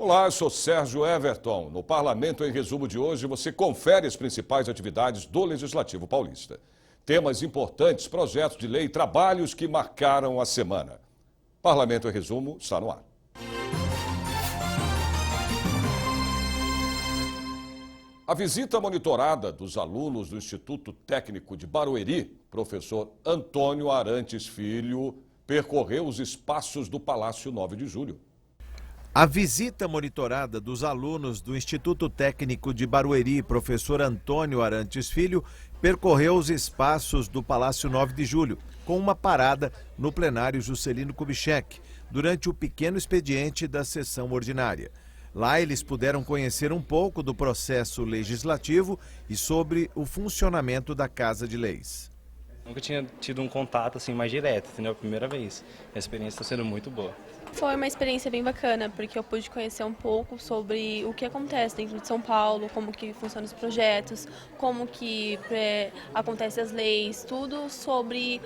Olá, eu sou Sérgio Everton. No Parlamento em Resumo de hoje, você confere as principais atividades do Legislativo Paulista. Temas importantes, projetos de lei e trabalhos que marcaram a semana. Parlamento em Resumo está no ar. A visita monitorada dos alunos do Instituto Técnico de Barueri, professor Antônio Arantes Filho, percorreu os espaços do Palácio 9 de Julho. A visita monitorada dos alunos do Instituto Técnico de Barueri, professor Antônio Arantes Filho, percorreu os espaços do Palácio 9 de Julho, com uma parada no plenário Juscelino Kubitschek, durante o pequeno expediente da sessão ordinária. Lá eles puderam conhecer um pouco do processo legislativo e sobre o funcionamento da Casa de Leis. Nunca tinha tido um contato assim mais direto, entendeu? Primeira vez. A experiência está sendo muito boa. Foi uma experiência bem bacana, porque eu pude conhecer um pouco sobre o que acontece dentro de São Paulo, como que funcionam os projetos, como que acontecem as leis, tudo sobre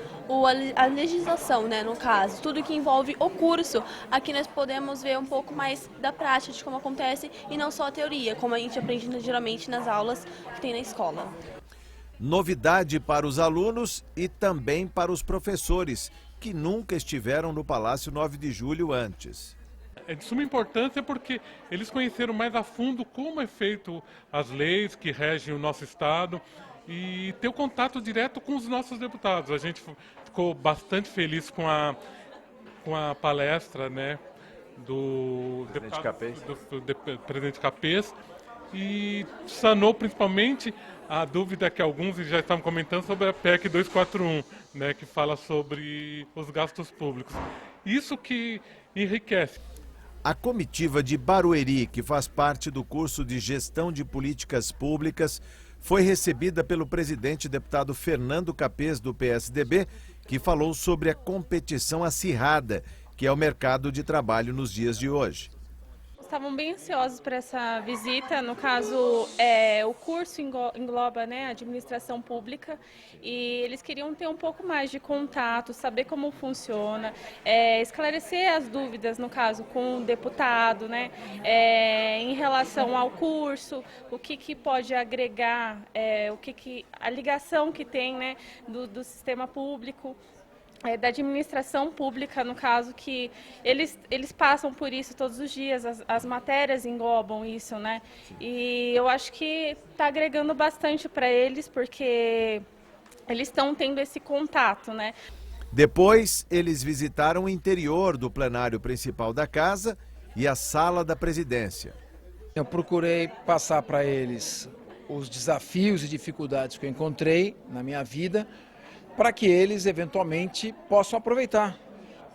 a legislação, né, no caso, tudo que envolve o curso. Aqui nós podemos ver um pouco mais da prática de como acontece e não só a teoria, como a gente aprende geralmente nas aulas que tem na escola. Novidade para os alunos e também para os professores, que nunca estiveram no Palácio 9 de Julho antes. É de suma importância porque eles conheceram mais a fundo como é feito as leis que regem o nosso Estado e ter o contato direto com os nossos deputados. A gente ficou bastante feliz com a palestra, né, do presidente Capês, e sanou principalmente a dúvida que alguns já estavam comentando sobre a PEC 241, né, que fala sobre os gastos públicos. Isso que enriquece. A comitiva de Barueri, que faz parte do curso de Gestão de Políticas Públicas, foi recebida pelo presidente deputado Fernando Capês, do PSDB, que falou sobre a competição acirrada que é o mercado de trabalho nos dias de hoje. Estavam bem ansiosos por essa visita. No caso, o curso engloba, né, a administração pública, e eles queriam ter um pouco mais de contato, saber como funciona, esclarecer as dúvidas, no caso, com o deputado, né, em relação ao curso, o que pode agregar, a ligação que tem, né, do sistema público. Da administração pública, no caso, que eles passam por isso todos os dias, as matérias englobam isso, né? E eu acho que está agregando bastante para eles, porque eles estão tendo esse contato, né? Depois, eles visitaram o interior do plenário principal da casa e a sala da presidência. Eu procurei passar para eles os desafios e dificuldades que eu encontrei na minha vida, para que eles eventualmente possam aproveitar,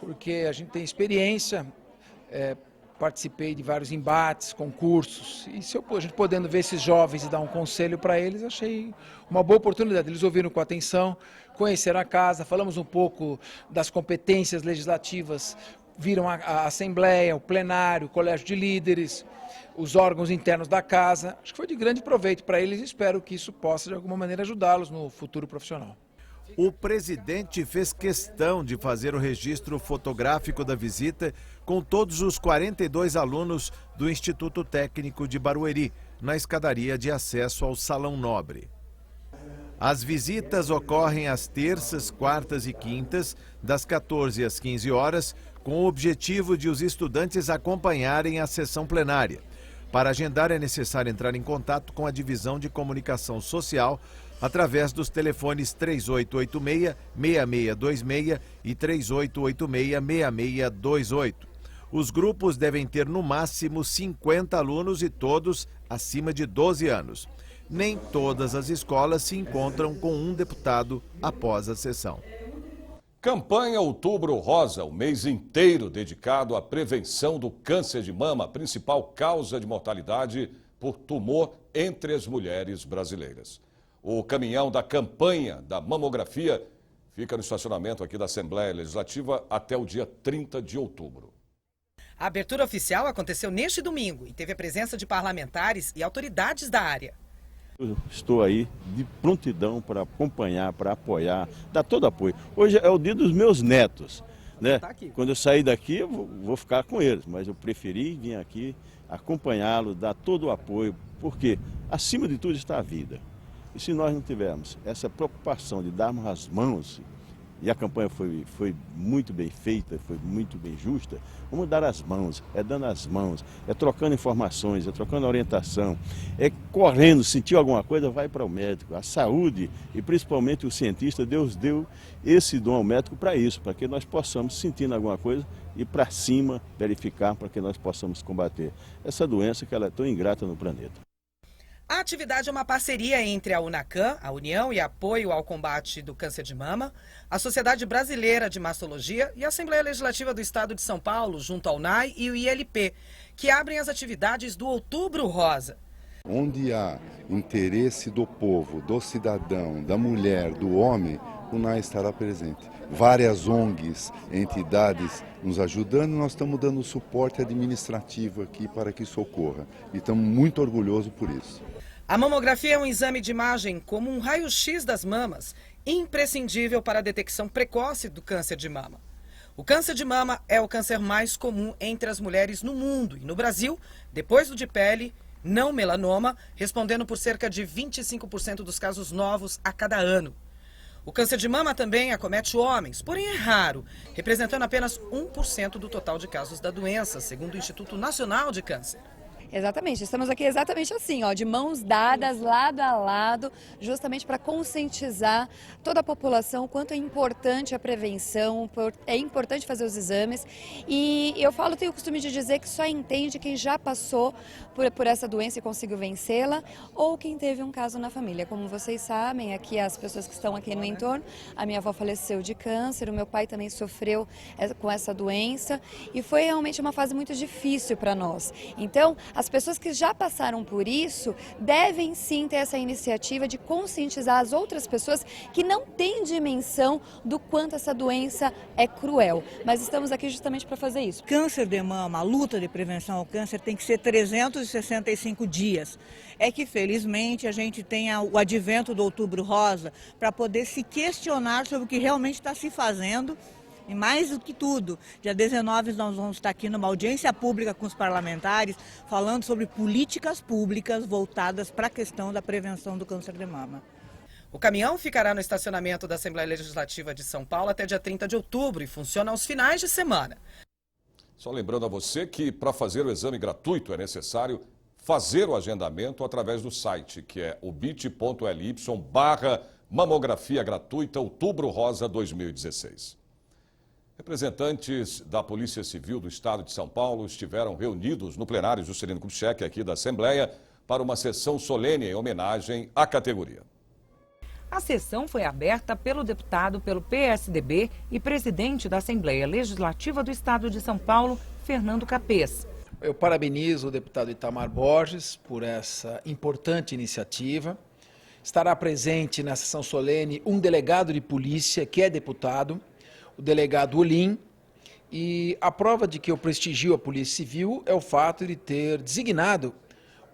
porque a gente tem experiência, participei de vários embates, concursos, e se a gente podendo ver esses jovens e dar um conselho para eles, achei uma boa oportunidade. Eles ouviram com atenção, conheceram a casa, falamos um pouco das competências legislativas, viram a Assembleia, o plenário, o Colégio de Líderes, os órgãos internos da casa. Acho que foi de grande proveito para eles e espero que isso possa de alguma maneira ajudá-los no futuro profissional. O presidente fez questão de fazer o registro fotográfico da visita com todos os 42 alunos do Instituto Técnico de Barueri, na escadaria de acesso ao Salão Nobre. As visitas ocorrem às terças, quartas e quintas, das 14 às 15 horas, com o objetivo de os estudantes acompanharem a sessão plenária. Para agendar é necessário entrar em contato com a Divisão de Comunicação Social através dos telefones 3886-6626 e 3886-6628. Os grupos devem ter no máximo 50 alunos e todos acima de 12 anos. Nem todas as escolas se encontram com um deputado após a sessão. Campanha Outubro Rosa, o mês inteiro dedicado à prevenção do câncer de mama, principal causa de mortalidade por tumor entre as mulheres brasileiras. O caminhão da campanha da mamografia fica no estacionamento aqui da Assembleia Legislativa até o dia 30 de outubro. A abertura oficial aconteceu neste domingo e teve a presença de parlamentares e autoridades da área. Eu estou aí de prontidão para acompanhar, para apoiar, dar todo apoio. Hoje é o dia dos meus netos, né? Quando eu sair daqui, eu vou ficar com eles, mas eu preferi vir aqui acompanhá-lo, dar todo o apoio, porque acima de tudo está a vida. E se nós não tivermos essa preocupação de darmos as mãos, e a campanha foi muito bem feita, foi muito bem justa, vamos dar as mãos, é dando as mãos, é trocando informações, é trocando orientação, é correndo, sentiu alguma coisa, vai para o médico. A saúde e principalmente o cientista, Deus deu esse dom ao médico para isso, para que nós possamos, sentindo alguma coisa, ir para cima, verificar, para que nós possamos combater essa doença que ela é tão ingrata no planeta. A atividade é uma parceria entre a UNACAM, a União e Apoio ao Combate do Câncer de Mama, a Sociedade Brasileira de Mastologia e a Assembleia Legislativa do Estado de São Paulo, junto ao NAI e o ILP, que abrem as atividades do Outubro Rosa. Onde há interesse do povo, do cidadão, da mulher, do homem, o NAI estará presente. Várias ONGs, entidades nos ajudando, nós estamos dando suporte administrativo aqui para que isso ocorra. E estamos muito orgulhosos por isso. A mamografia é um exame de imagem como um raio-x das mamas, imprescindível para a detecção precoce do câncer de mama. O câncer de mama é o câncer mais comum entre as mulheres no mundo e no Brasil, depois do de pele, não melanoma, respondendo por cerca de 25% dos casos novos a cada ano. O câncer de mama também acomete homens, porém é raro, representando apenas 1% do total de casos da doença, segundo o Instituto Nacional de Câncer. Exatamente, estamos aqui exatamente assim, ó, de mãos dadas, lado a lado, justamente para conscientizar toda a população o quanto é importante a prevenção, é importante fazer os exames. E eu tenho o costume de dizer que só entende quem já passou por essa doença e conseguiu vencê-la, ou quem teve um caso na família. Como vocês sabem, aqui as pessoas que estão aqui no entorno, a minha avó faleceu de câncer, o meu pai também sofreu com essa doença e foi realmente uma fase muito difícil para nós. Então, as pessoas que já passaram por isso devem sim ter essa iniciativa de conscientizar as outras pessoas que não têm dimensão do quanto essa doença é cruel. Mas estamos aqui justamente para fazer isso. Câncer de mama, a luta de prevenção ao câncer tem que ser 365 dias. É que felizmente a gente tenha o advento do Outubro Rosa para poder se questionar sobre o que realmente está se fazendo. E mais do que tudo, dia 19 nós vamos estar aqui numa audiência pública com os parlamentares, falando sobre políticas públicas voltadas para a questão da prevenção do câncer de mama. O caminhão ficará no estacionamento da Assembleia Legislativa de São Paulo até dia 30 de outubro e funciona aos finais de semana. Só lembrando a você que para fazer o exame gratuito é necessário fazer o agendamento através do site, que é o bit.ly/mamografia gratuita Outubro Rosa 2016. Representantes da Polícia Civil do Estado de São Paulo estiveram reunidos no plenário Juscelino Kubitschek aqui da Assembleia para uma sessão solene em homenagem à categoria. A sessão foi aberta pelo deputado pelo PSDB e presidente da Assembleia Legislativa do Estado de São Paulo, Fernando Capês. Eu parabenizo o deputado Itamar Borges por essa importante iniciativa. Estará presente na sessão solene um delegado de polícia que é deputado, o delegado Olim, e a prova de que eu prestigio a Polícia Civil é o fato de ter designado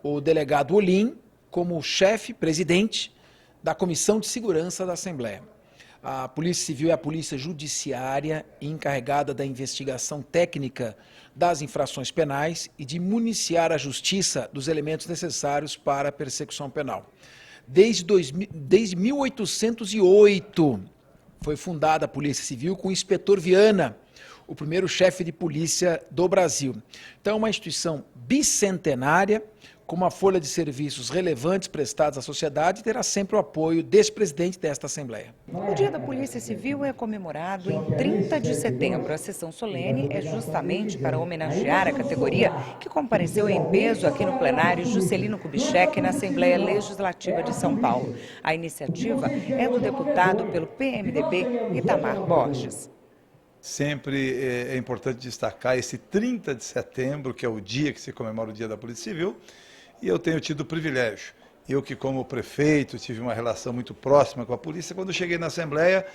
o delegado Olim como chefe, presidente da Comissão de Segurança da Assembleia. A Polícia Civil é a polícia judiciária encarregada da investigação técnica das infrações penais e de municiar a justiça dos elementos necessários para a persecução penal. Desde 1808, foi fundada a Polícia Civil com o inspetor Viana, o primeiro chefe de polícia do Brasil. Então, é uma instituição bicentenária, com uma folha de serviços relevantes prestados à sociedade, e terá sempre o apoio desse presidente desta Assembleia. O Dia da Polícia Civil é comemorado em 30 de setembro. A sessão solene é justamente para homenagear a categoria que compareceu em peso aqui no plenário Juscelino Kubitschek na Assembleia Legislativa de São Paulo. A iniciativa é do deputado pelo PMDB, Itamar Borges. Sempre é importante destacar esse 30 de setembro, que é o dia que se comemora o Dia da Polícia Civil, e eu tenho tido o privilégio. Eu que, como prefeito, tive uma relação muito próxima com a polícia. Quando cheguei na Assembleia,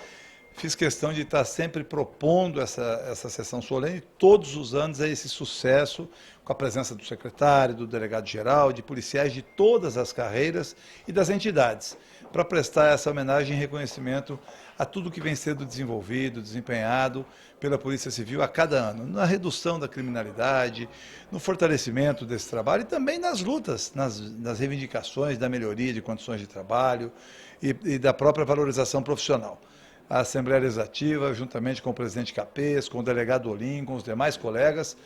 fiz questão de estar sempre propondo essa sessão solene. Todos os anos é esse sucesso, com a presença do secretário, do delegado-geral, de policiais de todas as carreiras e das entidades. para prestar essa homenagem e reconhecimento a tudo que vem sendo desenvolvido, desempenhado pela Polícia Civil a cada ano, na redução da criminalidade, no fortalecimento desse trabalho e também nas lutas, nas reivindicações da melhoria de condições de trabalho e da própria valorização profissional. A Assembleia Legislativa, juntamente com o presidente Capês, com o delegado Olim, com os demais colegas,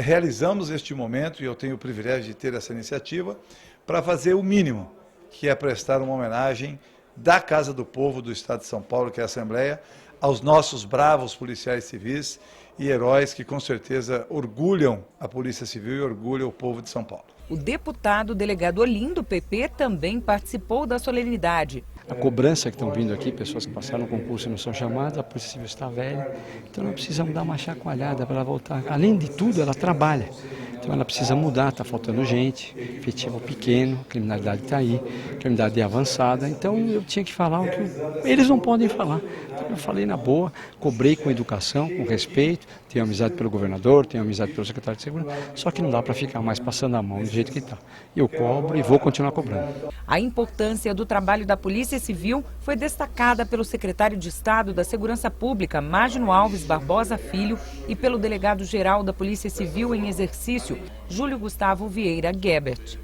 realizamos este momento, e eu tenho o privilégio de ter essa iniciativa, para fazer o mínimo, que é prestar uma homenagem da Casa do Povo do Estado de São Paulo, que é a Assembleia, aos nossos bravos policiais civis e heróis que com certeza orgulham a Polícia Civil e orgulham o povo de São Paulo. O deputado delegado Olim, do PP, também participou da solenidade. A cobrança que estão vindo aqui, pessoas que passaram o concurso e não são chamadas, a Polícia Civil está velha, então nós precisamos dar uma chacoalhada para ela voltar. Além de tudo, ela trabalha, então ela precisa mudar, está faltando gente, efetivo pequeno, a criminalidade está aí, a criminalidade é avançada, então eu tinha que falar o que eles não podem falar. Então eu falei na boa, cobrei com educação, com respeito, tenho amizade pelo governador, tenho amizade pelo secretário de segurança, só que não dá para ficar mais passando a mão do jeito que está. Eu cobro e vou continuar cobrando. A importância do trabalho da Polícia Civil foi destacada pelo secretário de Estado da Segurança Pública, Magno Alves Barbosa Filho, e pelo delegado-geral da Polícia Civil em exercício, Júlio Gustavo Vieira Gebert.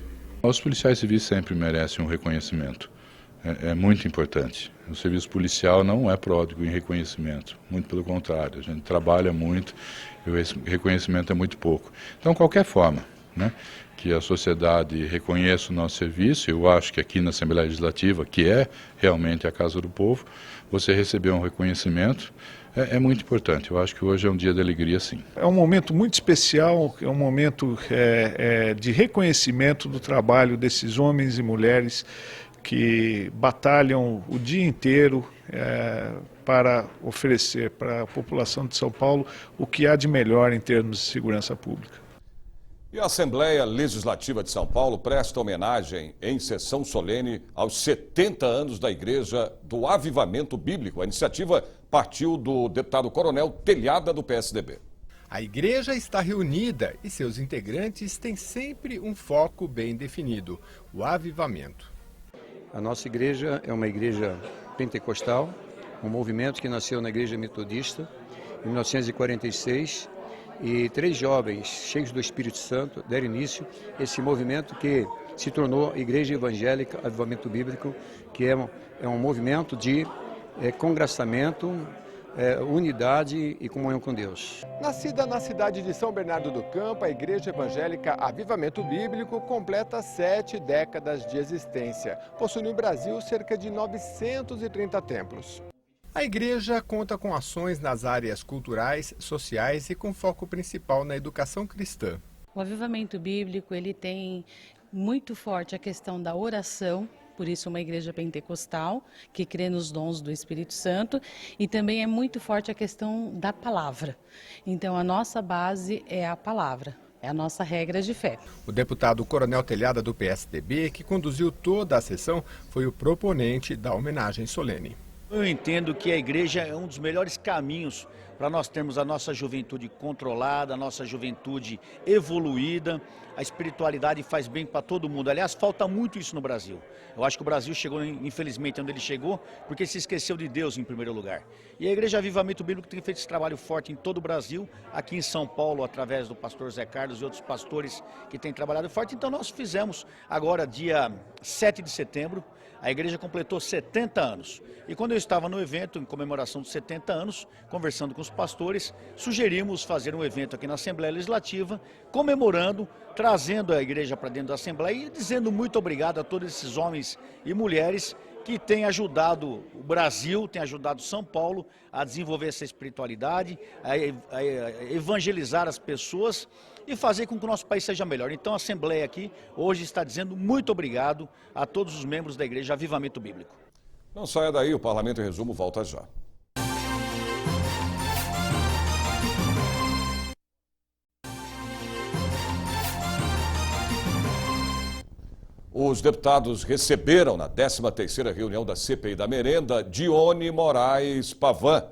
Os policiais civis sempre merecem um reconhecimento. É muito importante. O serviço policial não é pródigo em reconhecimento, muito pelo contrário, a gente trabalha muito e o reconhecimento é muito pouco. Então, qualquer forma, né, que a sociedade reconheça o nosso serviço, eu acho que aqui na Assembleia Legislativa, que é realmente a Casa do Povo, você receber um reconhecimento é muito importante. Eu acho que hoje é um dia de alegria, sim. É um momento muito especial, é um momento de reconhecimento do trabalho desses homens e mulheres que batalham o dia inteiro para oferecer para a população de São Paulo o que há de melhor em termos de segurança pública. E a Assembleia Legislativa de São Paulo presta homenagem em sessão solene aos 70 anos da Igreja do Avivamento Bíblico. A iniciativa partiu do deputado Coronel Telhada, do PSDB. A igreja está reunida e seus integrantes têm sempre um foco bem definido: o avivamento. A nossa igreja é uma igreja pentecostal, um movimento que nasceu na Igreja Metodista em 1946, e 3 jovens cheios do Espírito Santo deram início a esse movimento que se tornou a Igreja Evangélica Avivamento Bíblico, que é um movimento de congraçamento, unidade e comunhão com Deus. Nascida na cidade de São Bernardo do Campo, a Igreja Evangélica Avivamento Bíblico completa 7 décadas de existência. Possui no Brasil cerca de 930 templos. A igreja conta com ações nas áreas culturais, sociais e com foco principal na educação cristã. O avivamento bíblico ele tem muito forte a questão da oração, por isso uma igreja pentecostal que crê nos dons do Espírito Santo, e também é muito forte a questão da palavra. Então a nossa base é a palavra. É a nossa regra de fé. O deputado Coronel Telhada, do PSDB, que conduziu toda a sessão, foi o proponente da homenagem solene. Eu entendo que a igreja é um dos melhores caminhos para nós termos a nossa juventude controlada, a nossa juventude evoluída. A espiritualidade faz bem para todo mundo. Aliás, falta muito isso no Brasil. Eu acho que o Brasil chegou, infelizmente, onde ele chegou, porque se esqueceu de Deus em primeiro lugar. E a Igreja Avivamento Bíblico tem feito esse trabalho forte em todo o Brasil, aqui em São Paulo, através do pastor Zé Carlos e outros pastores que têm trabalhado forte. Então nós fizemos agora, dia 7 de setembro, a igreja completou 70 anos. E quando eu estava no evento, em comemoração dos 70 anos, conversando com os pastores, sugerimos fazer um evento aqui na Assembleia Legislativa, comemorando, trazendo a igreja para dentro da Assembleia e dizendo muito obrigado a todos esses homens e mulheres que têm ajudado o Brasil, têm ajudado São Paulo a desenvolver essa espiritualidade, a evangelizar as pessoas e fazer com que o nosso país seja melhor. Então a Assembleia aqui hoje está dizendo muito obrigado a todos os membros da Igreja Avivamento Bíblico. Não saia daí, o Parlamento em Resumo volta já. Os deputados receberam na 13ª reunião da CPI da Merenda Dione Moraes Pavan.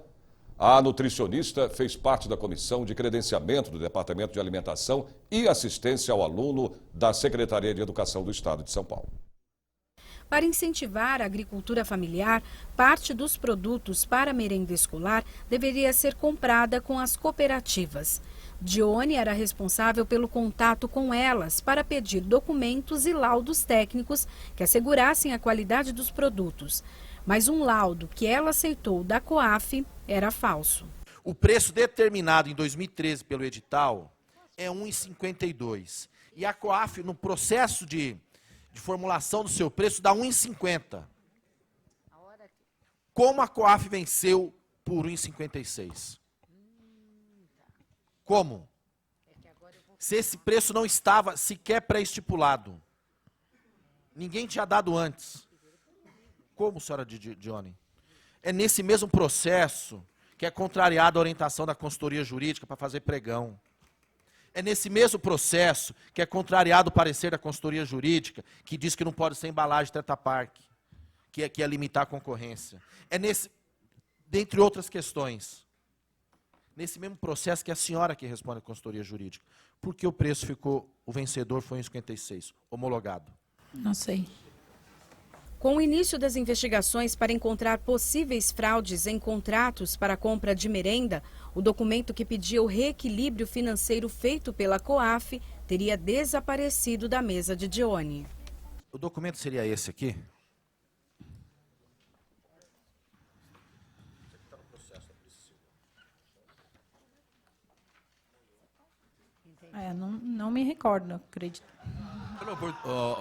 A nutricionista fez parte da comissão de credenciamento do Departamento de Alimentação e Assistência ao Aluno da Secretaria de Educação do Estado de São Paulo. Para incentivar a agricultura familiar, parte dos produtos para a merenda escolar deveria ser comprada com as cooperativas. Dione era responsável pelo contato com elas para pedir documentos e laudos técnicos que assegurassem a qualidade dos produtos. Mas um laudo que ela aceitou da COAF era falso. O preço determinado em 2013 pelo edital é R$ 1,52. E a COAF, no processo de formulação do seu preço, dá R$ 1,50. Como a COAF venceu por R$ 1,56? Como? Se esse preço não estava sequer pré-estipulado. Ninguém tinha dado antes. Como, senhora Dione? É nesse mesmo processo que é contrariada a orientação da consultoria jurídica para fazer pregão. É nesse mesmo processo que é contrariado o parecer da consultoria jurídica, que diz que não pode ser embalagem Tetra Pak, que é limitar a concorrência. É nesse, dentre outras questões, nesse mesmo processo que a senhora que responde à consultoria jurídica. Por que o preço ficou, o vencedor foi em 56, homologado? Não sei. Com o início das investigações para encontrar possíveis fraudes em contratos para a compra de merenda, o documento que pedia o reequilíbrio financeiro feito pela COAF teria desaparecido da mesa de Dione. O documento seria esse aqui? Não me recordo, acredito.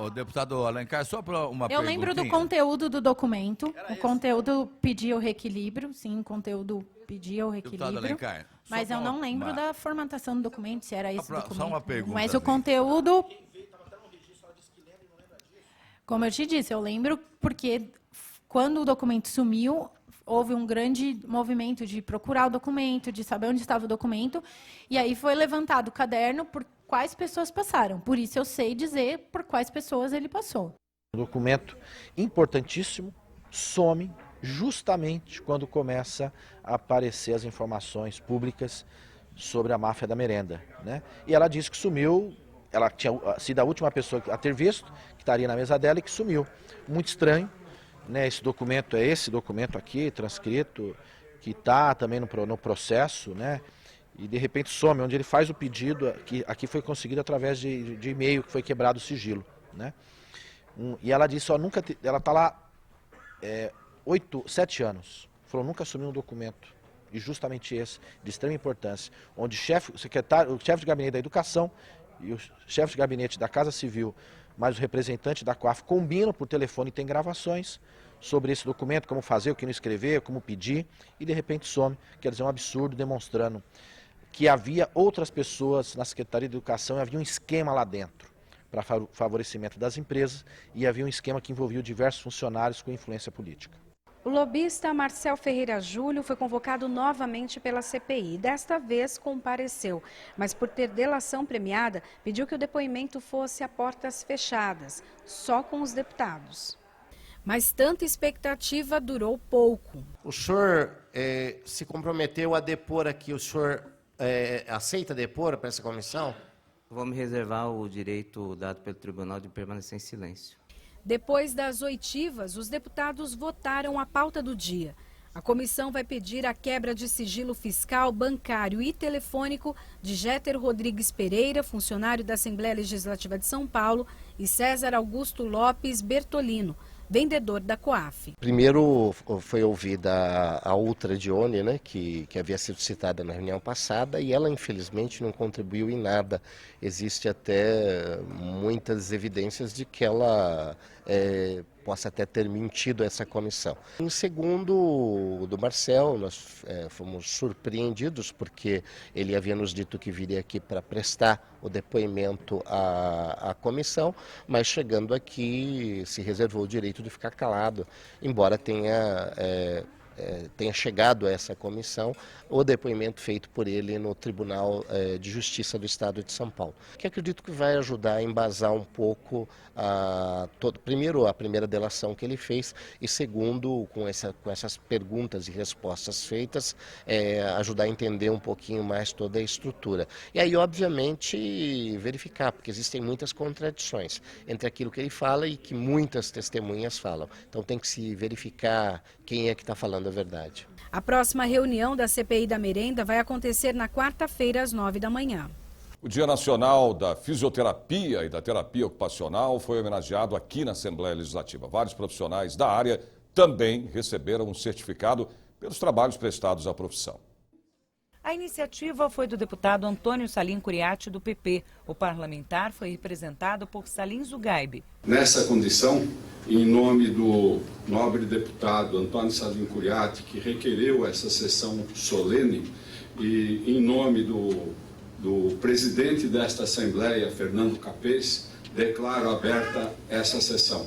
O deputado Alencar, só para uma perguntinha. Eu lembro do conteúdo do documento. O conteúdo pedia o reequilíbrio, sim, o conteúdo pedia o reequilíbrio. Deputado Alencar, mas eu não lembro da formatação do documento, se era esse documento. Só uma pergunta. Mas o conteúdo... Como eu te disse, eu lembro porque quando o documento sumiu, houve um grande movimento de procurar o documento, de saber onde estava o documento, e aí foi levantado o caderno por quais pessoas passaram. Por isso eu sei dizer por quais pessoas ele passou. Um documento importantíssimo some justamente quando começa a aparecer as informações públicas sobre a máfia da merenda, né? E ela disse que sumiu, ela tinha sido a última pessoa a ter visto, que estaria na mesa dela e que sumiu. Muito estranho, né? Esse documento é esse documento aqui, transcrito, que está também no processo, né? E de repente some, onde ele faz o pedido, aqui foi conseguido através de e-mail, que foi quebrado o sigilo, né? E ela disse, ó, nunca, ela está lá 7 anos, falou, nunca assumiu um documento, e justamente esse, de extrema importância, onde o chefe de gabinete da educação e o chefe de gabinete da Casa Civil, mais o representante da COAF, combinam por telefone e tem gravações sobre esse documento, como fazer, o que não escrever, como pedir, e de repente some, quer dizer, um absurdo, demonstrando que havia outras pessoas na Secretaria de Educação, havia um esquema lá dentro para favorecimento das empresas e havia um esquema que envolvia diversos funcionários com influência política. O lobista Marcel Ferreira Júlio foi convocado novamente pela CPI. Desta vez compareceu, mas por ter delação premiada, pediu que o depoimento fosse a portas fechadas, só com os deputados. Mas tanta expectativa durou pouco. O senhor se comprometeu a depor aqui, o senhor aceita depor para essa comissão? Vou me reservar o direito dado pelo tribunal de permanecer em silêncio. Depois das oitivas, os deputados votaram a pauta do dia. A comissão vai pedir a quebra de sigilo fiscal, bancário e telefônico de Jeter Rodrigues Pereira, funcionário da Assembleia Legislativa de São Paulo, e César Augusto Lopes Bertolino, vendedor da COAF. Primeiro foi ouvida a outra Dione, né, que havia sido citada na reunião passada, e ela infelizmente não contribuiu em nada. Existe até muitas evidências de que ela possa até ter mentido essa comissão. Em segundo, do Marcel, nós fomos surpreendidos porque ele havia nos dito que viria aqui para prestar o depoimento à comissão, mas chegando aqui se reservou o direito de ficar calado, embora tenha tenha chegado a essa comissão o depoimento feito por ele no Tribunal de Justiça do Estado de São Paulo, que acredito que vai ajudar a embasar um pouco, primeiro, a primeira delação que ele fez e, segundo, com essas perguntas e respostas feitas, ajudar a entender um pouquinho mais toda a estrutura. E aí, obviamente, verificar, porque existem muitas contradições entre aquilo que ele fala e que muitas testemunhas falam. Então tem que se verificar quem é que está falando a verdade. A próxima reunião da CPI da merenda vai acontecer na quarta-feira, às 9 da manhã. O Dia Nacional da Fisioterapia e da Terapia Ocupacional foi homenageado aqui na Assembleia Legislativa. Vários profissionais da área também receberam um certificado pelos trabalhos prestados à profissão. A iniciativa foi do deputado Antônio Salim Curiati, do PP. O parlamentar foi representado por Salim Zugaibe. Nessa condição, em nome do nobre deputado Antônio Salim Curiati, que requereu essa sessão solene, e em nome do presidente desta Assembleia, Fernando Capês, declaro aberta essa sessão.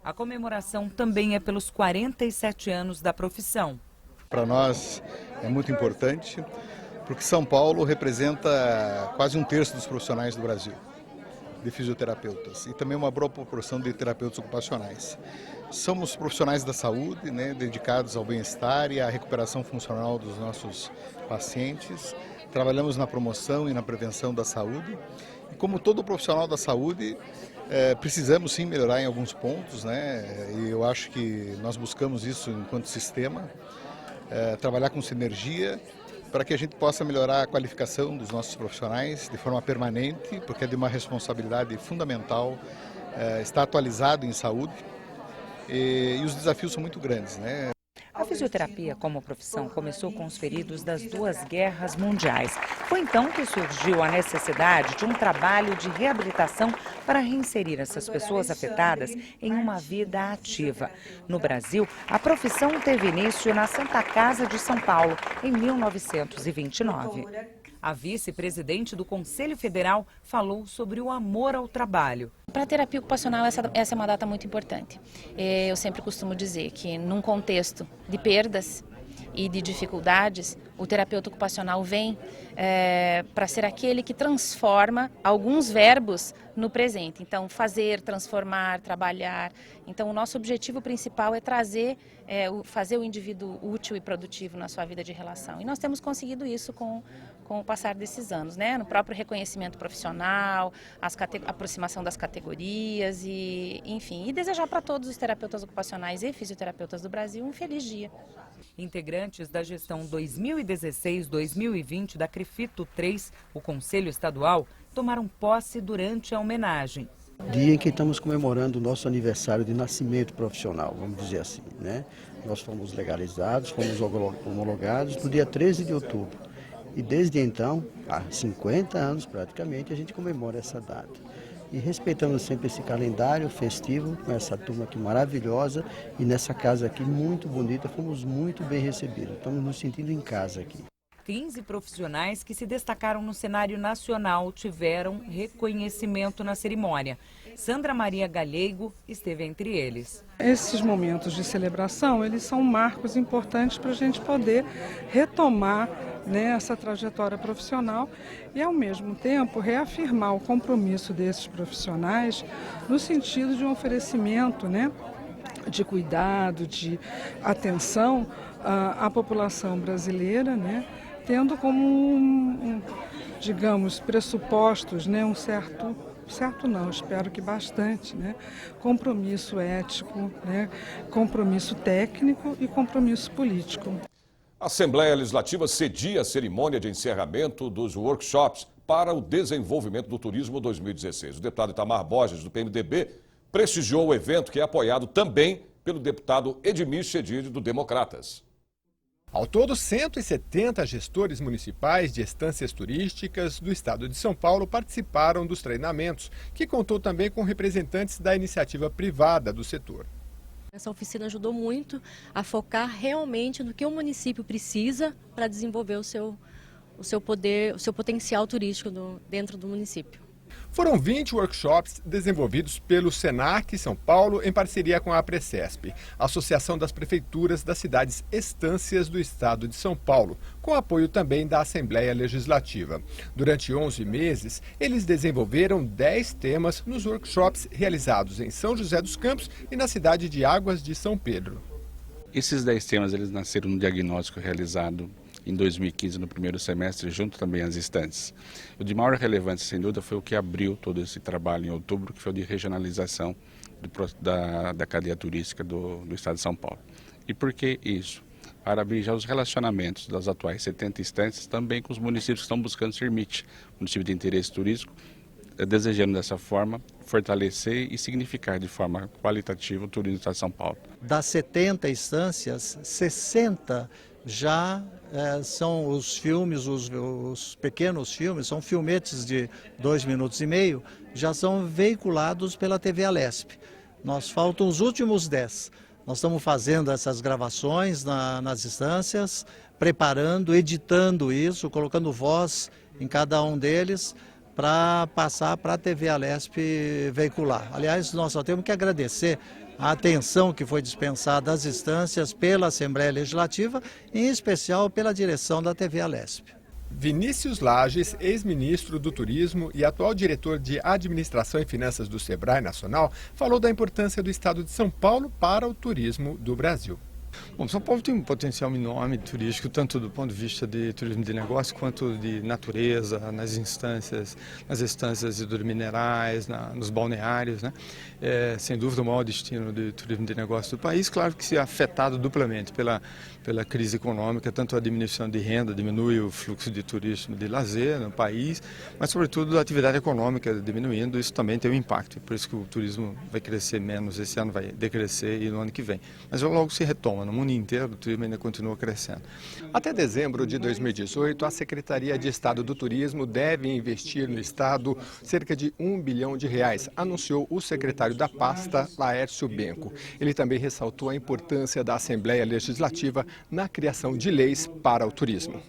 A comemoração também é pelos 47 anos da profissão. Para nós é muito importante, porque São Paulo representa quase 1/3 dos profissionais do Brasil, de fisioterapeutas, e também uma boa proporção de terapeutas ocupacionais. Somos profissionais da saúde, dedicados ao bem-estar e à recuperação funcional dos nossos pacientes. Trabalhamos na promoção e na prevenção da saúde. E como todo profissional da saúde, precisamos sim melhorar em alguns pontos, e eu acho que nós buscamos isso enquanto sistema. Trabalhar com sinergia para que a gente possa melhorar a qualificação dos nossos profissionais de forma permanente, porque é de uma responsabilidade fundamental estar atualizado em saúde e os desafios são muito grandes, A fisioterapia como profissão começou com os feridos das 2 guerras mundiais. Foi então que surgiu a necessidade de um trabalho de reabilitação para reinserir essas pessoas afetadas em uma vida ativa. No Brasil, a profissão teve início na Santa Casa de São Paulo, em 1929. A vice-presidente do Conselho Federal falou sobre o amor ao trabalho. Para a terapia ocupacional, essa é uma data muito importante. Eu sempre costumo dizer que, num contexto de perdas e de dificuldades, o terapeuta ocupacional vem para ser aquele que transforma alguns verbos no presente. Então, fazer, transformar, trabalhar. Então, o nosso objetivo principal é fazer o indivíduo útil e produtivo na sua vida de relação. E nós temos conseguido isso com o passar desses anos, no próprio reconhecimento profissional, a aproximação das categorias e, enfim, e desejar para todos os terapeutas ocupacionais e fisioterapeutas do Brasil um feliz dia. Integrantes da gestão 2016-2020 da CREFITO 3, o Conselho Estadual, tomaram posse durante a homenagem. Dia em que estamos comemorando o nosso aniversário de nascimento profissional, vamos dizer assim, Nós fomos legalizados, fomos homologados no dia 13 de outubro. E desde então, há 50 anos praticamente, a gente comemora essa data. E respeitamos sempre esse calendário festivo, com essa turma aqui maravilhosa e nessa casa aqui muito bonita, fomos muito bem recebidos. Estamos nos sentindo em casa aqui. 15 profissionais que se destacaram no cenário nacional tiveram reconhecimento na cerimônia. Sandra Maria Galego esteve entre eles. Esses momentos de celebração, eles são marcos importantes para a gente poder retomar essa trajetória profissional e, ao mesmo tempo, reafirmar o compromisso desses profissionais no sentido de um oferecimento de cuidado, de atenção à população brasileira, tendo como, digamos, pressupostos um certo não, espero que bastante, compromisso ético, compromisso técnico e compromisso político. A Assembleia Legislativa cedia a cerimônia de encerramento dos workshops para o desenvolvimento do turismo 2016. O deputado Itamar Borges, do PMDB, prestigiou o evento, que é apoiado também pelo deputado Edmir Chedid, do Democratas. Ao todo, 170 gestores municipais de estâncias turísticas do estado de São Paulo participaram dos treinamentos, que contou também com representantes da iniciativa privada do setor. Essa oficina ajudou muito a focar realmente no que o município precisa para desenvolver o seu poder, o seu potencial turístico dentro do município. Foram 20 workshops desenvolvidos pelo Senac São Paulo em parceria com a Precesp, Associação das Prefeituras das Cidades Estâncias do Estado de São Paulo, com apoio também da Assembleia Legislativa. Durante 11 meses, eles desenvolveram 10 temas nos workshops realizados em São José dos Campos e na cidade de Águas de São Pedro. Esses 10 temas eles nasceram no diagnóstico realizado em 2015, no primeiro semestre, junto também às instâncias. O de maior relevância, sem dúvida, foi o que abriu todo esse trabalho em outubro, que foi o de regionalização da cadeia turística do Estado de São Paulo. E por que isso? Para abrir já os relacionamentos das atuais 70 instâncias também com os municípios que estão buscando ser MIT, município de interesse turístico, desejando dessa forma fortalecer e significar de forma qualitativa o turismo do Estado de São Paulo. Das 70 instâncias, 60 já são os filmes, os pequenos filmes, são filmetes de 2,5 minutos, já são veiculados pela TV Alesp. Nós faltam os últimos 10. Nós estamos fazendo essas gravações nas instâncias, preparando, editando isso, colocando voz em cada um deles, para passar para a TV Alesp veicular. Aliás, nós só temos que agradecer a atenção que foi dispensada às instâncias pela Assembleia Legislativa, em especial pela direção da TV Alesp. Vinícius Lages, ex-ministro do Turismo e atual diretor de Administração e Finanças do Sebrae Nacional, falou da importância do Estado de São Paulo para o turismo do Brasil. Bom, São Paulo tem um potencial enorme turístico, tanto do ponto de vista de turismo de negócio, quanto de natureza, nas estâncias hidrominerais, nos balneários, né? Sem dúvida o maior destino de turismo de negócio do país, claro que se é afetado duplamente pela crise econômica, tanto a diminuição de renda, diminui o fluxo de turismo de lazer no país, mas sobretudo a atividade econômica diminuindo, isso também tem um impacto, por isso que o turismo vai crescer menos, esse ano vai decrescer e no ano que vem. Mas logo se retoma. No mundo inteiro, o turismo ainda continua crescendo. Até dezembro de 2018, a Secretaria de Estado do Turismo deve investir no Estado cerca de R$1 bilhão, anunciou o secretário da pasta, Laércio Benco. Ele também ressaltou a importância da Assembleia Legislativa na criação de leis para o turismo.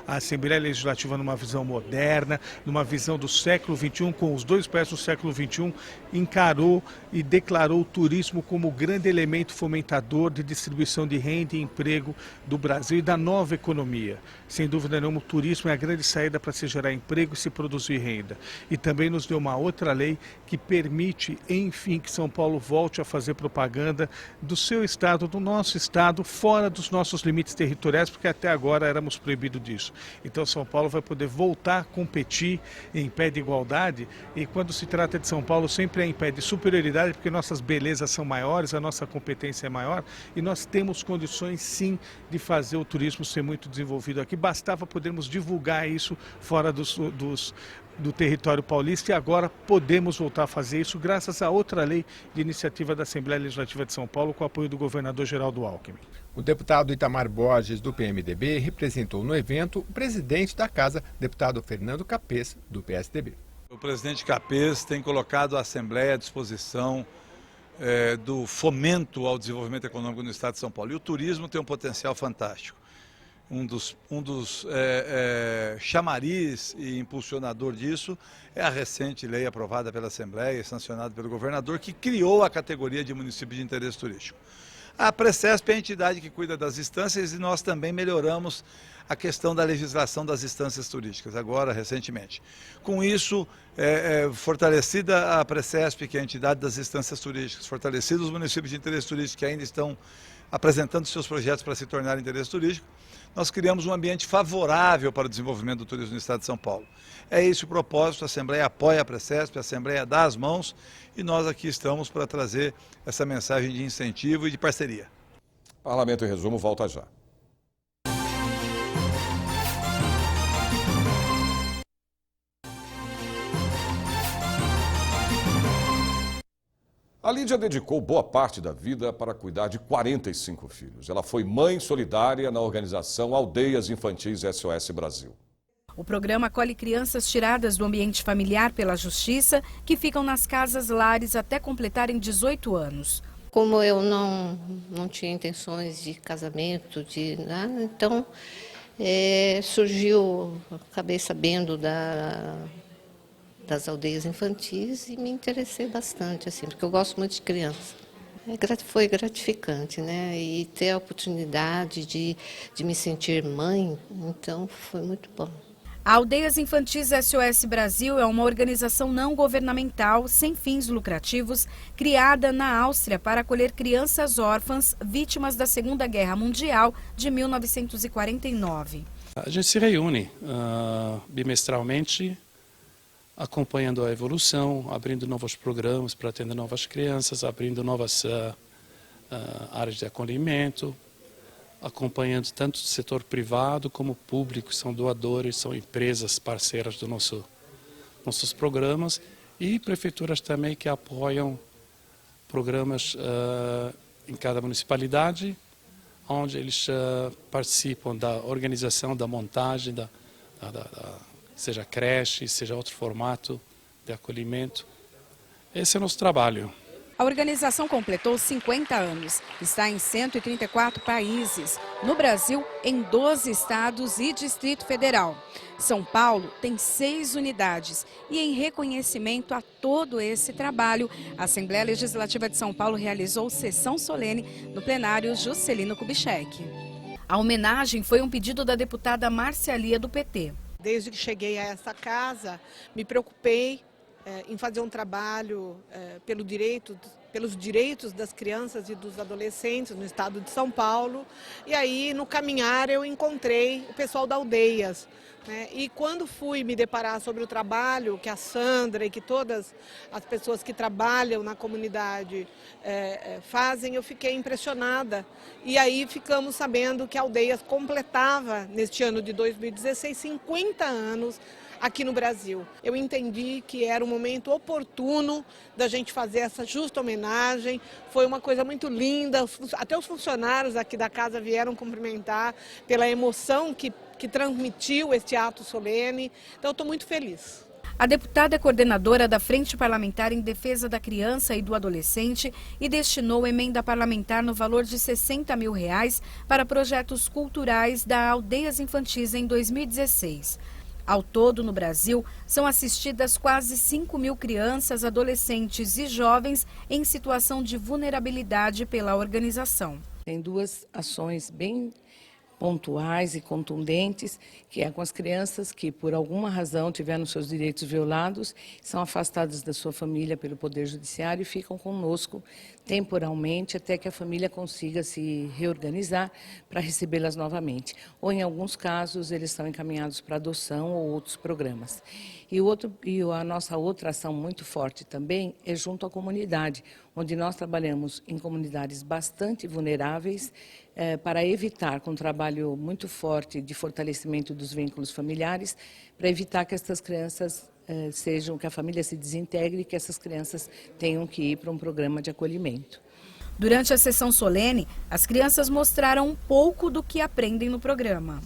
A Assembleia Legislativa, numa visão moderna, numa visão do século XXI, com os dois pés do século XXI, encarou e declarou o turismo como o grande elemento fomentador de distribuição de renda e emprego do Brasil e da nova economia. Sem dúvida nenhuma, o turismo é a grande saída para se gerar emprego e se produzir renda. E também nos deu uma outra lei que permite, enfim, que São Paulo volte a fazer propaganda do seu estado, do nosso estado, fora dos nossos limites territoriais, porque até agora éramos proibidos disso. Então São Paulo vai poder voltar a competir em pé de igualdade, e quando se trata de São Paulo sempre é em pé de superioridade, porque nossas belezas são maiores, a nossa competência é maior e nós temos condições sim de fazer o turismo ser muito desenvolvido aqui. Bastava podermos divulgar isso fora do território paulista, e agora podemos voltar a fazer isso graças a outra lei de iniciativa da Assembleia Legislativa de São Paulo, com o apoio do governador Geraldo Alckmin. O deputado Itamar Borges, do PMDB, representou no evento o presidente da casa, deputado Fernando Capês, do PSDB. O presidente Capês tem colocado a Assembleia à disposição do fomento ao desenvolvimento econômico no Estado de São Paulo. E o turismo tem um potencial fantástico. Um dos chamariz e impulsionador disso é a recente lei aprovada pela Assembleia e sancionada pelo governador, que criou a categoria de município de interesse turístico. A Precesp é a entidade que cuida das instâncias e nós também melhoramos a questão da legislação das instâncias turísticas, agora, recentemente. Com isso, fortalecida a Precesp, que é a entidade das instâncias turísticas, fortalecidos os municípios de interesse turístico que ainda estão apresentando seus projetos para se tornar interesse turístico, nós criamos um ambiente favorável para o desenvolvimento do turismo no Estado de São Paulo. É esse o propósito, a Assembleia apoia a Precesp, a Assembleia dá as mãos e nós aqui estamos para trazer essa mensagem de incentivo e de parceria. Parlamento em Resumo volta já. A Lídia dedicou boa parte da vida para cuidar de 45 filhos. Ela foi mãe solidária na organização Aldeias Infantis SOS Brasil. O programa acolhe crianças tiradas do ambiente familiar pela Justiça, que ficam nas casas-lares até completarem 18 anos. Como eu não tinha intenções de casamento, surgiu, acabei sabendo das aldeias infantis e me interessei bastante, assim, porque eu gosto muito de criança. Foi gratificante, né? E ter a oportunidade de me sentir mãe, então foi muito bom. A Aldeias Infantis SOS Brasil é uma organização não governamental sem fins lucrativos criada na Áustria para acolher crianças órfãs vítimas da Segunda Guerra Mundial de 1949. A gente se reúne bimestralmente, acompanhando a evolução, abrindo novos programas para atender novas crianças, abrindo novas áreas de acolhimento, acompanhando tanto o setor privado como público, são doadores, são empresas parceiras do nossos programas e prefeituras também que apoiam programas em cada municipalidade, onde eles participam da organização, da montagem, seja creche, seja outro formato de acolhimento. Esse é o nosso trabalho. A organização completou 50 anos, está em 134 países, no Brasil, em 12 estados e Distrito Federal. São Paulo tem 6 unidades e, em reconhecimento a todo esse trabalho, a Assembleia Legislativa de São Paulo realizou sessão solene no plenário Juscelino Kubitschek. A homenagem foi um pedido da deputada Márcia Lia, do PT. Desde que cheguei a essa casa, me preocupei em fazer um trabalho pelos direitos das crianças e dos adolescentes no estado de São Paulo. E aí, no caminhar, eu encontrei o pessoal da Aldeias, né? E quando fui me deparar sobre o trabalho que a Sandra e que todas as pessoas que trabalham na comunidade fazem, eu fiquei impressionada. E aí ficamos sabendo que a Aldeias completava, neste ano de 2016, 50 anos aqui no Brasil. Eu entendi que era um momento oportuno da gente fazer essa justa homenagem. Foi uma coisa muito linda, até os funcionários aqui da casa vieram cumprimentar pela emoção que transmitiu este ato solene. Então eu estou muito feliz. A deputada é coordenadora da Frente Parlamentar em Defesa da Criança e do Adolescente e destinou emenda parlamentar no valor de R$60 mil para projetos culturais da Aldeias Infantis em 2016. Ao todo, no Brasil, são assistidas quase 5 mil crianças, adolescentes e jovens em situação de vulnerabilidade pela organização. Tem 2 ações bem pontuais e contundentes, que é com as crianças que, por alguma razão, tiveram seus direitos violados, são afastadas da sua família pelo Poder Judiciário e ficam conosco temporalmente até que a família consiga se reorganizar para recebê-las novamente. Ou, em alguns casos, eles são encaminhados para adoção ou outros programas. E a nossa outra ação muito forte também é junto à comunidade, onde nós trabalhamos em comunidades bastante vulneráveis para evitar, com um trabalho muito forte de fortalecimento dos vínculos familiares, para evitar que essas crianças que a família se desintegre e que essas crianças tenham que ir para um programa de acolhimento. Durante a sessão solene, as crianças mostraram um pouco do que aprendem no programa.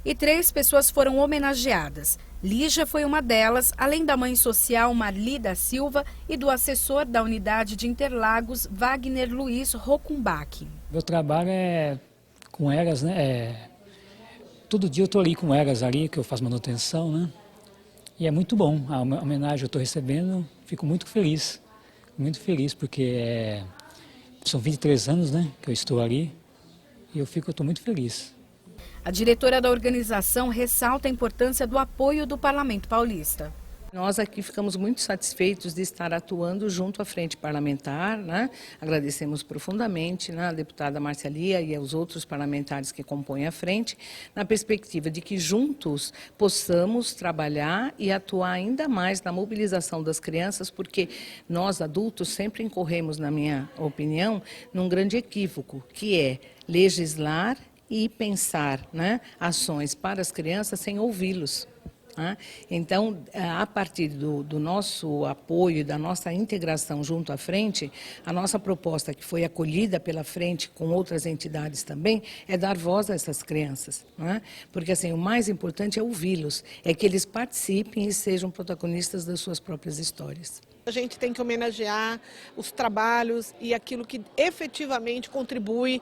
E 3 pessoas foram homenageadas. Lígia foi uma delas, além da mãe social Marli da Silva e do assessor da unidade de Interlagos, Wagner Luiz Rocumbach. Meu trabalho é com elas, né? Todo dia eu estou ali com elas ali, que eu faço manutenção, né? E é muito bom. A homenagem eu estou recebendo, fico muito feliz porque são 23 anos, né, que eu estou ali e eu estou muito feliz. A diretora da organização ressalta a importância do apoio do Parlamento Paulista. Nós aqui ficamos muito satisfeitos de estar atuando junto à Frente Parlamentar, né? Agradecemos profundamente, né, a deputada Márcia Lia e aos outros parlamentares que compõem a Frente, na perspectiva de que juntos possamos trabalhar e atuar ainda mais na mobilização das crianças, porque nós adultos sempre incorremos, na minha opinião, num grande equívoco, que é legislar e pensar, né, ações para as crianças sem ouvi-los. Então, a partir do nosso apoio, da nossa integração junto à Frente, a nossa proposta, que foi acolhida pela Frente com outras entidades também, é dar voz a essas crianças. Porque assim, o mais importante é ouvi-los, é que eles participem e sejam protagonistas das suas próprias histórias. A gente tem que homenagear os trabalhos e aquilo que efetivamente contribui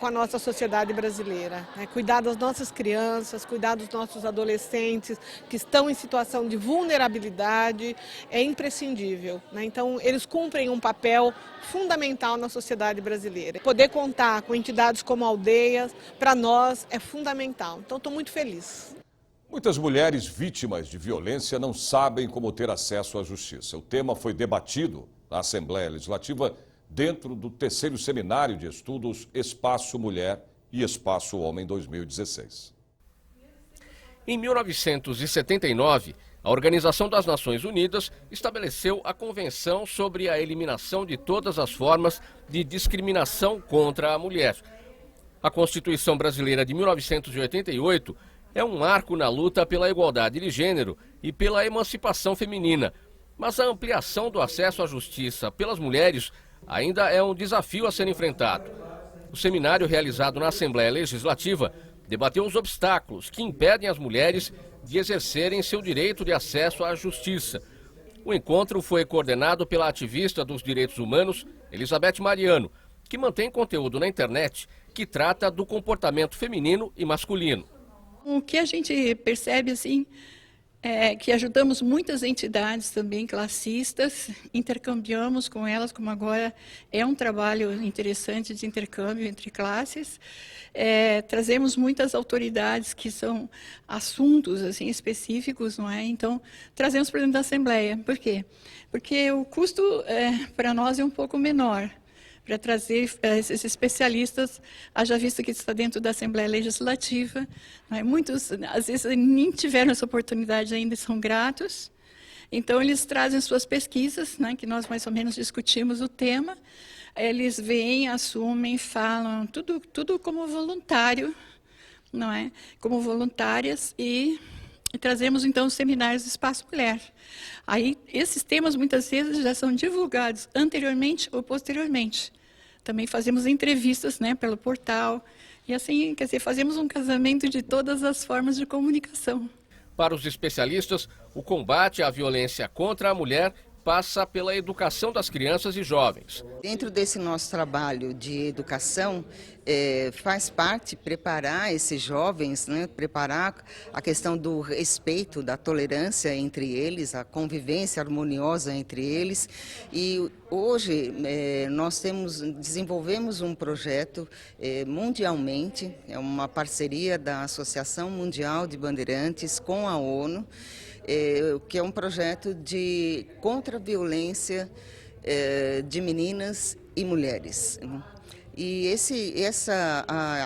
com a nossa sociedade brasileira. Cuidar das nossas crianças, cuidar dos nossos adolescentes que estão em situação de vulnerabilidade é imprescindível. Então, eles cumprem um papel fundamental na sociedade brasileira. Poder contar com entidades como Aldeias, para nós, é fundamental. Então, estou muito feliz. Muitas mulheres vítimas de violência não sabem como ter acesso à justiça. O tema foi debatido na Assembleia Legislativa dentro do 3º Seminário de Estudos Espaço Mulher e Espaço Homem 2016. Em 1979, a Organização das Nações Unidas estabeleceu a Convenção sobre a Eliminação de Todas as Formas de Discriminação contra a Mulher. A Constituição Brasileira de 1988 é um marco na luta pela igualdade de gênero e pela emancipação feminina. Mas a ampliação do acesso à justiça pelas mulheres ainda é um desafio a ser enfrentado. O seminário realizado na Assembleia Legislativa debateu os obstáculos que impedem as mulheres de exercerem seu direito de acesso à justiça. O encontro foi coordenado pela ativista dos direitos humanos, Elizabeth Mariano, que mantém conteúdo na internet que trata do comportamento feminino e masculino. O que a gente percebe assim é que ajudamos muitas entidades também classistas, intercambiamos com elas, como agora é um trabalho interessante de intercâmbio entre classes. Trazemos muitas autoridades que são assuntos assim específicos, não é? Então trazemos para dentro da Assembleia. Por quê? Porque o custo para nós é um pouco menor. Para trazer esses especialistas, haja visto que está dentro da Assembleia Legislativa. Muitos, às vezes, nem tiveram essa oportunidade ainda e são gratos. Então, eles trazem suas pesquisas, que nós mais ou menos discutimos o tema. Eles vêm, assumem, falam, tudo como voluntário, não é? Como voluntárias e trazemos, então, os seminários do Espaço Mulher. Aí, esses temas, muitas vezes, já são divulgados anteriormente ou posteriormente. Também fazemos entrevistas, pelo portal. E assim, quer dizer, fazemos um casamento de todas as formas de comunicação. Para os especialistas, o combate à violência contra a mulher passa pela educação das crianças e jovens. Dentro desse nosso trabalho de educação, faz parte preparar esses jovens, preparar a questão do respeito, da tolerância entre eles, a convivência harmoniosa entre eles. E hoje nós desenvolvemos um projeto mundialmente, é uma parceria da Associação Mundial de Bandeirantes com a ONU, que é um projeto contra a violência de meninas e mulheres. E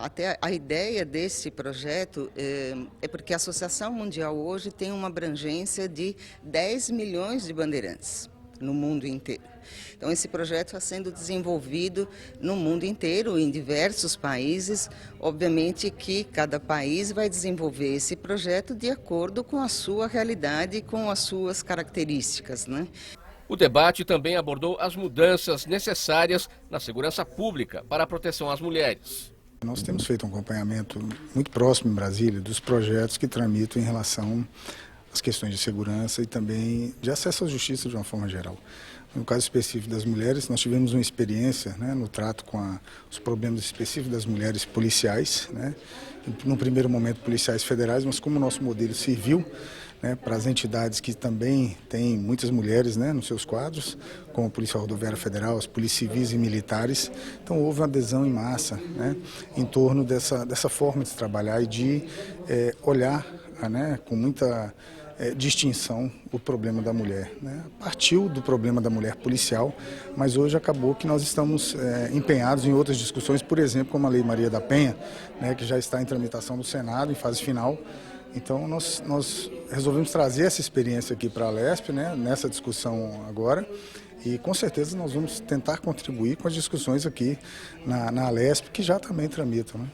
até a ideia desse projeto é porque a Associação Mundial hoje tem uma abrangência de 10 milhões de bandeirantes no mundo inteiro. Então, esse projeto está sendo desenvolvido no mundo inteiro, em diversos países. Obviamente que cada país vai desenvolver esse projeto de acordo com a sua realidade e com as suas características, O debate também abordou as mudanças necessárias na segurança pública para a proteção às mulheres. Nós temos feito um acompanhamento muito próximo em Brasília dos projetos que tramitam em relação às questões de segurança e também de acesso à justiça de uma forma geral. No caso específico das mulheres, nós tivemos uma experiência no trato com os problemas específicos das mulheres policiais, no primeiro momento policiais federais, mas como o nosso modelo serviu para as entidades que também têm muitas mulheres nos seus quadros, como a Polícia Rodoviária Federal, as polícias civis e militares. Então houve uma adesão em massa em torno dessa forma de trabalhar e de olhar com muita distinção o problema da mulher. Partiu do problema da mulher policial, mas hoje acabou que nós estamos empenhados em outras discussões, por exemplo, como a Lei Maria da Penha, que já está em tramitação no Senado, em fase final. Então, nós resolvemos trazer essa experiência aqui para a Alesp, nessa discussão agora, e com certeza nós vamos tentar contribuir com as discussões aqui na Alesp, que já também tramitam.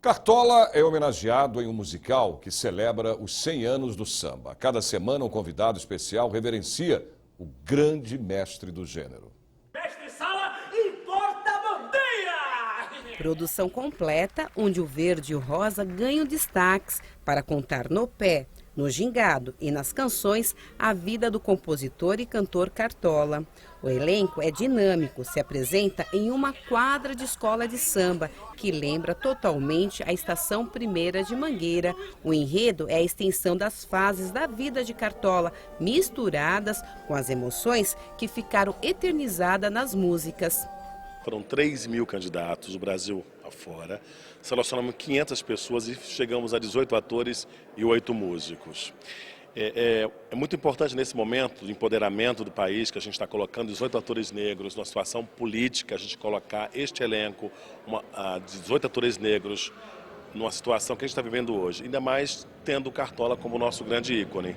Cartola é homenageado em um musical que celebra os 100 anos do samba. Cada semana, um convidado especial reverencia o grande mestre do gênero. Mestre Sala e porta-bandeira! Produção completa, onde o verde e o rosa ganham destaques para contar no pé no gingado e nas canções a vida do compositor e cantor Cartola. O elenco é dinâmico, se apresenta em uma quadra de escola de samba, que lembra totalmente a Estação Primeira de Mangueira. O enredo é a extensão das fases da vida de Cartola, misturadas com as emoções que ficaram eternizadas nas músicas. Foram 3.000 candidatos do Brasil afora, selecionamos 500 pessoas e chegamos a 18 atores e 8 músicos. É muito importante nesse momento de empoderamento do país que a gente está colocando 18 atores negros, numa situação política, a gente colocar este elenco, 18 atores negros, numa situação que a gente está vivendo hoje, ainda mais tendo o Cartola como nosso grande ícone.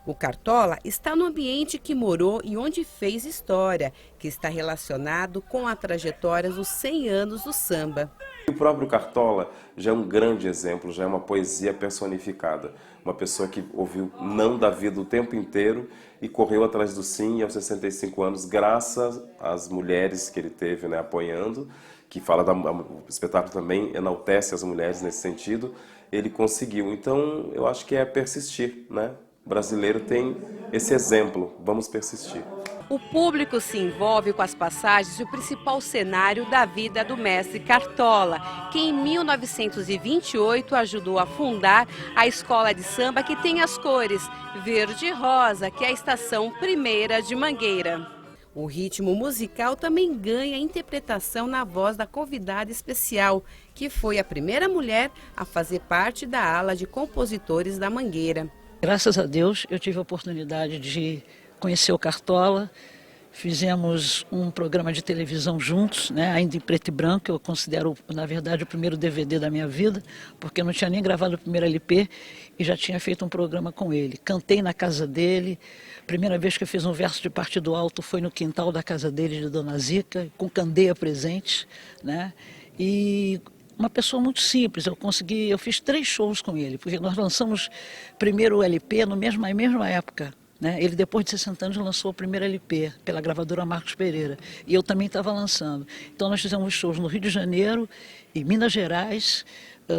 O Cartola está no ambiente que morou e onde fez história, que está relacionado com a trajetória dos 100 anos do samba. O próprio Cartola já é um grande exemplo, já é uma poesia personificada. Uma pessoa que ouviu não da vida o tempo inteiro e correu atrás do sim, e aos 65 anos, graças às mulheres que ele teve, né, apoiando, que fala o espetáculo também enaltece as mulheres nesse sentido, ele conseguiu. Então, eu acho que é persistir, né? O brasileiro tem esse exemplo, vamos persistir. O público se envolve com as passagens e o principal cenário da vida do mestre Cartola, que em 1928 ajudou a fundar a escola de samba que tem as cores verde e rosa, que é a Estação Primeira de Mangueira. O ritmo musical também ganha interpretação na voz da convidada especial, que foi a primeira mulher a fazer parte da ala de compositores da Mangueira. Graças a Deus eu tive a oportunidade de conhecer o Cartola, fizemos um programa de televisão juntos, né, ainda em preto e branco. Eu considero, na verdade, o primeiro DVD da minha vida, porque eu não tinha nem gravado o primeiro LP e já tinha feito um programa com ele. Cantei na casa dele, primeira vez que eu fiz um verso de partido alto foi no quintal da casa dele, de Dona Zica, com candeia presente, né, e uma pessoa muito simples. Eu fiz 3 shows com ele, porque nós lançamos primeiro o LP na mesma época. Né? Ele, depois de 60 anos, lançou o primeiro LP pela gravadora Marcos Pereira. E eu também estava lançando. Então nós fizemos shows no Rio de Janeiro, em Minas Gerais,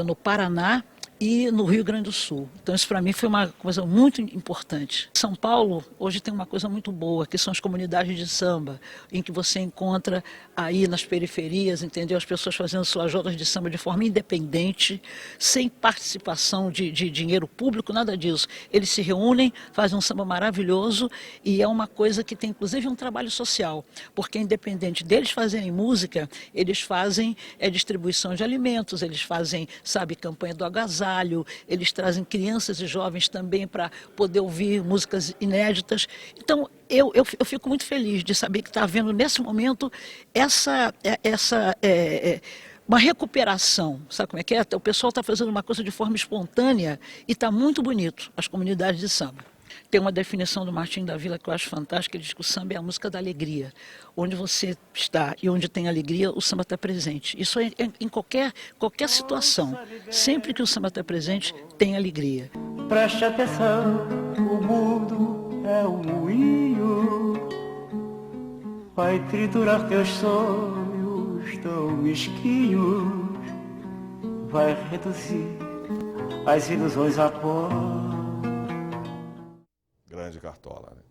no Paraná e no Rio Grande do Sul. Então isso para mim foi uma coisa muito importante. São Paulo hoje tem uma coisa muito boa, que são as comunidades de samba, em que você encontra aí nas periferias, entendeu? As pessoas fazendo suas rodas de samba de forma independente, sem participação de dinheiro público, nada disso. Eles se reúnem, fazem um samba maravilhoso e é uma coisa que tem inclusive um trabalho social, porque independente deles fazerem música, eles fazem distribuição de alimentos, eles fazem, sabe, campanha do agasalho, eles trazem crianças e jovens também para poder ouvir músicas inéditas. Então, eu fico muito feliz de saber que está havendo nesse momento uma recuperação, sabe como é que é? O pessoal está fazendo uma coisa de forma espontânea e está muito bonito, as comunidades de samba. Tem uma definição do Martim da Vila que eu acho fantástica, ele diz que o samba é a música da alegria. Onde você está e onde tem alegria, o samba está presente. Isso é em qualquer situação. Sempre que o samba está presente, tem alegria. Preste atenção, o mundo é um moinho, vai triturar teus sonhos tão mesquinhos, vai reduzir as ilusões a pó. Grande Cartola, né?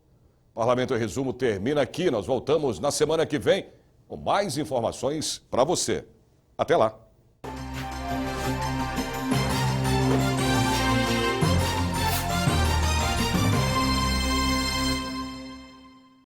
Parlamento em Resumo termina aqui. Nós voltamos na semana que vem com mais informações para você. Até lá.